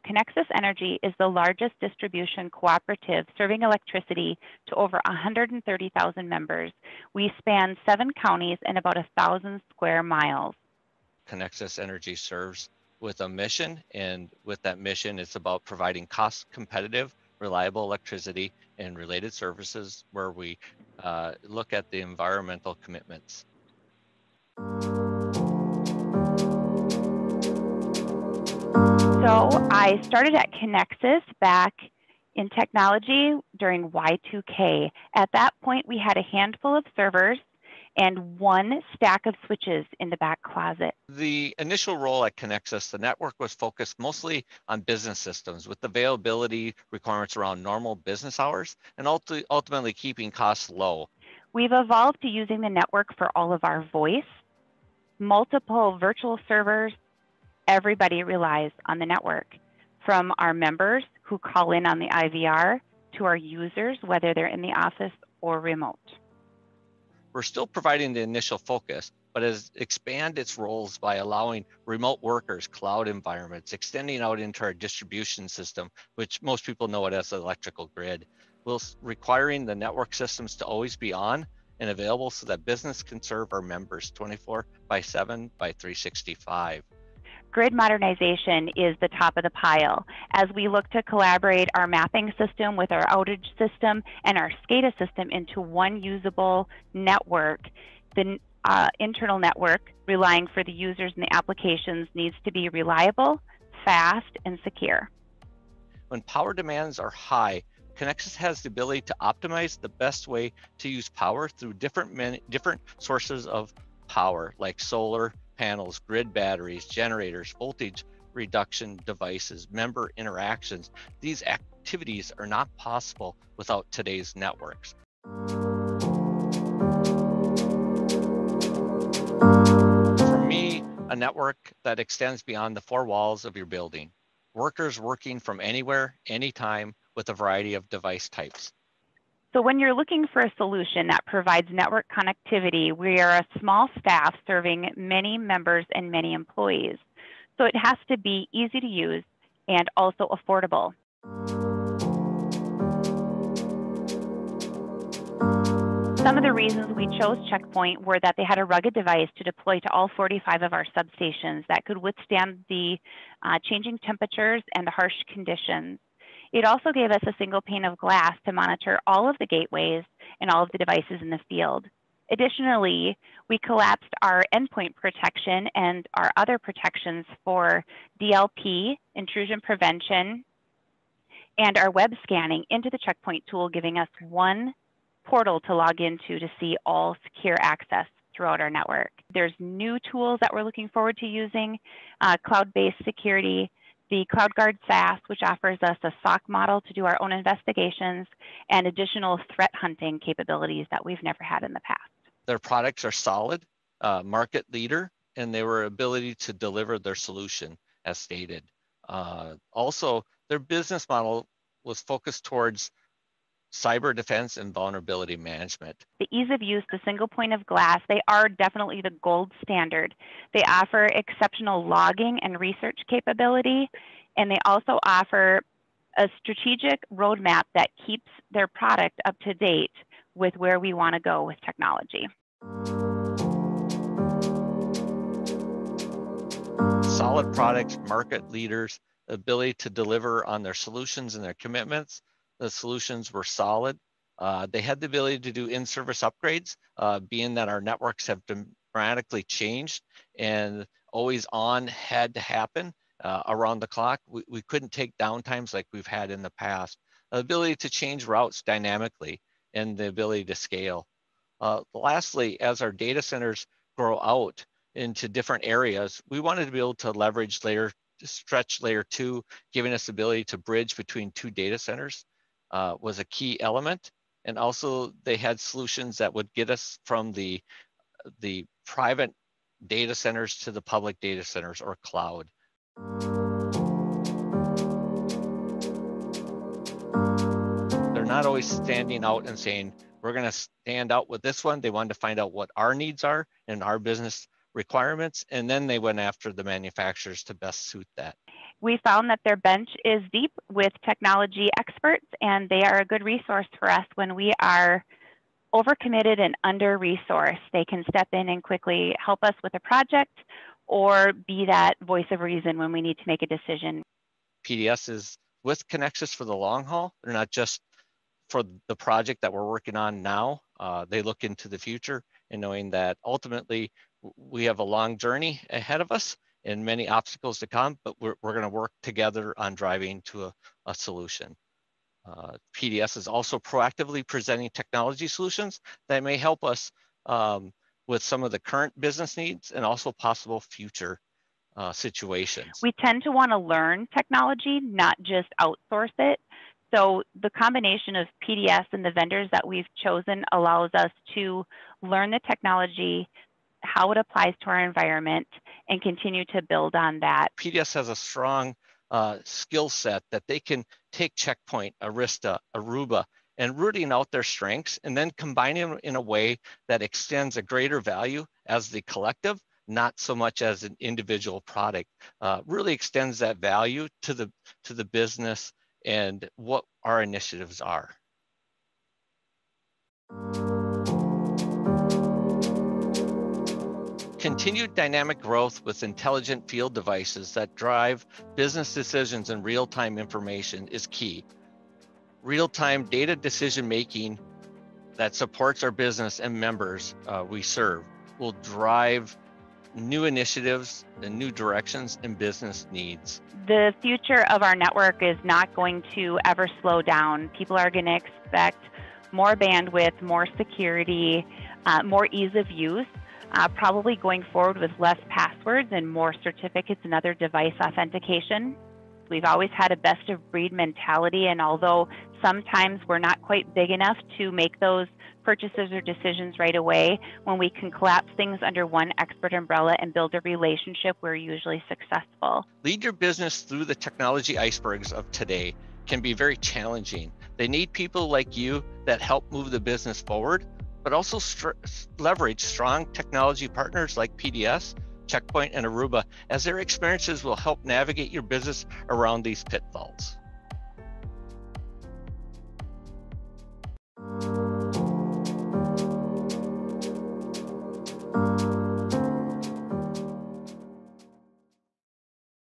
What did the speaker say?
Connexus Energy is the largest distribution cooperative serving electricity to over 130,000 members. We span 7 counties and about 1,000 square miles. Connexus Energy serves with a mission, and with that mission, it's about providing cost-competitive, reliable electricity and related services where we look at the environmental commitments. So I started at Connexus back in technology during Y2K. At that point, we had a handful of servers and 1 stack of switches in the back closet. The initial role at Connexus, the network was focused mostly on business systems with availability requirements around normal business hours and ultimately keeping costs low. We've evolved to using the network for all of our voice, multiple virtual servers. Everybody relies on the network, from our members who call in on the IVR to our users, whether they're in the office or remote. We're still providing the initial focus, but has expanded its roles by allowing remote workers, cloud environments, extending out into our distribution system, which most people know it as the electrical grid, whilst requiring the network systems to always be on and available so that business can serve our members 24/7 by 365. Grid modernization is the top of the pile as we look to collaborate our mapping system with our outage system and our SCADA system into one usable network. The internal network, relying for the users and the applications, needs to be reliable, fast, and secure. When power demands are high, Connexus has the ability to optimize the best way to use power through different sources of power, like solar panels, grid batteries, generators, voltage reduction devices, member interactions. These activities are not possible without today's networks. For me, a network that extends beyond the 4 walls of your building. Workers working from anywhere, anytime, with a variety of device types. So when you're looking for a solution that provides network connectivity, we are a small staff serving many members and many employees. So it has to be easy to use and also affordable. Some of the reasons we chose Checkpoint were that they had a rugged device to deploy to all 45 of our substations that could withstand the changing temperatures and the harsh conditions. It also gave us a single pane of glass to monitor all of the gateways and all of the devices in the field. Additionally, we collapsed our endpoint protection and our other protections for DLP, intrusion prevention, and our web scanning into the Checkpoint tool, giving us one portal to log into to see all secure access throughout our network. There's new tools that we're looking forward to using, cloud-based security, the CloudGuard SaaS, which offers us a SOC model to do our own investigations, and additional threat hunting capabilities that we've never had in the past. Their products are solid, market leader, and their ability to deliver their solution as stated. Also, their business model was focused towards cyber defense and vulnerability management. The ease of use, the single point of glass, they are definitely the gold standard. They offer exceptional logging and research capability, and they also offer a strategic roadmap that keeps their product up to date with where we want to go with technology. Solid products, market leaders, ability to deliver on their solutions and their commitments. The solutions were solid. They had the ability to do in-service upgrades, being that our networks have dramatically changed and always on had to happen around the clock. We couldn't take downtimes like we've had in the past. The ability to change routes dynamically and the ability to scale. Lastly, as our data centers grow out into different areas, we wanted to be able to leverage stretch layer 2, giving us the ability to bridge between 2 data centers. Was a key element, and also they had solutions that would get us from the private data centers to the public data centers or cloud. They're not always standing out and saying, we're going to stand out with this one. They wanted to find out what our needs are and our business requirements, and then they went after the manufacturers to best suit that. We found that their bench is deep with technology experts, and they are a good resource for us when we are overcommitted and under-resourced. They can step in and quickly help us with a project or be that voice of reason when we need to make a decision. PDS is with Connexus for the long haul. They're not just for the project that we're working on now. They look into the future and knowing that ultimately we have a long journey ahead of us and many obstacles to come, but we're going to work together on driving to a solution. PDS is also proactively presenting technology solutions that may help us with some of the current business needs and also possible future situations. We tend to want to learn technology, not just outsource it. So the combination of PDS and the vendors that we've chosen allows us to learn the technology, how it applies to our environment, and continue to build on that. PDS has a strong skill set that they can take Checkpoint, Arista, Aruba, and rooting out their strengths and then combining them in a way that extends a greater value as the collective, not so much as an individual product, really extends that value to the business and what our initiatives are. Continued dynamic growth with intelligent field devices that drive business decisions and real-time information is key. Real-time data decision-making that supports our business and members we serve will drive new initiatives and new directions in business needs. The future of our network is not going to ever slow down. People are going to expect more bandwidth, more security, more ease of use. Probably going forward with less passwords and more certificates and other device authentication. We've always had a best of breed mentality, and although sometimes we're not quite big enough to make those purchases or decisions right away, when we can collapse things under one expert umbrella and build a relationship, we're usually successful. Lead your business through the technology icebergs of today can be very challenging. They need people like you that help move the business forward, but also leverage strong technology partners like PDS, Checkpoint, and Aruba, as their experiences will help navigate your business around these pitfalls.